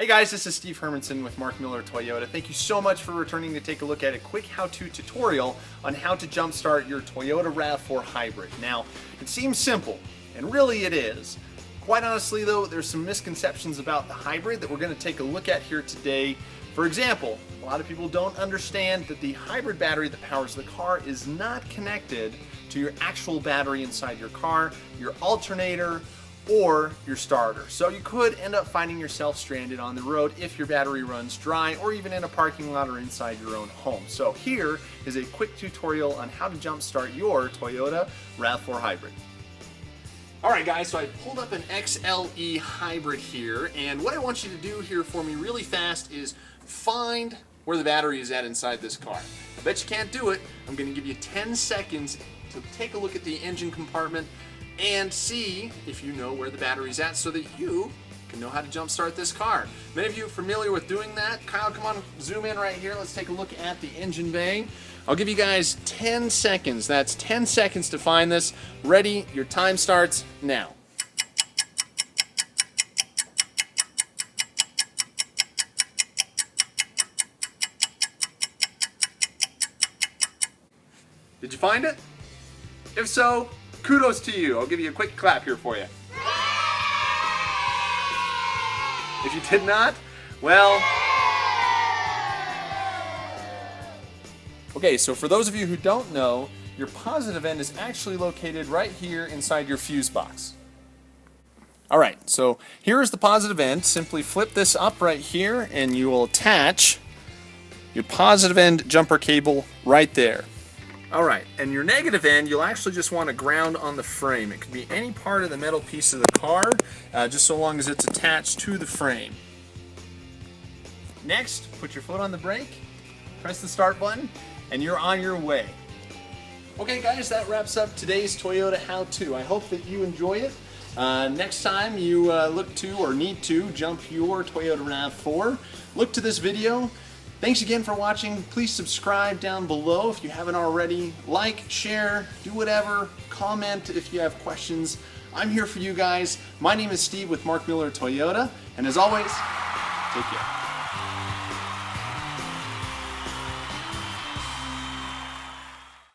Hey guys, this is Steve Hermanson with Mark Miller Toyota. Thank you so much for returning to take a look at a quick how-to tutorial on how to jumpstart your Toyota RAV4 Hybrid. Now, it seems simple, and really it is. Quite honestly though, there's some misconceptions about the hybrid that we're going to take a look at here today. For example, a lot of people don't understand that the hybrid battery that powers the car is not connected to your actual battery inside your car, your alternator, or your starter. So you could end up finding yourself stranded on the road if your battery runs dry, or even in a parking lot or inside your own home. So here is a quick tutorial on how to jumpstart your Toyota RAV4 Hybrid. Alright guys, so I pulled up an XLE Hybrid here, and what I want you to do here for me really fast is find where the battery is at inside this car. I bet you can't do it. I'm going to give you 10 seconds to take a look at the engine compartment and see if you know where the battery's at so that you can know how to jumpstart this car. Many of you are familiar with doing that. Kyle, come on, zoom in right here. Let's take a look at the engine bay. I'll give you guys 10 seconds. That's 10 seconds to find this. Ready? Your time starts now. Did you find it? If so, kudos to you. I'll give you a quick clap here for you. If you did not, well... Okay, so for those of you who don't know, your positive end is actually located right here inside your fuse box. Alright, so here is the positive end. Simply flip this up right here and you will attach your positive end jumper cable right there. Alright, and your negative end, you'll actually just want to ground on the frame. It could be any part of the metal piece of the car, just so long as it's attached to the frame. Next, put your foot on the brake, press the start button, and you're on your way. Okay guys, that wraps up today's Toyota how-to. I hope that you enjoy it. Next time you look to or need to jump your Toyota RAV4, look to this video. Thanks again for watching. Please subscribe down below if you haven't already. Like, share, do whatever, comment if you have questions. I'm here for you guys. My name is Steve with Mark Miller Toyota, and as always, take care.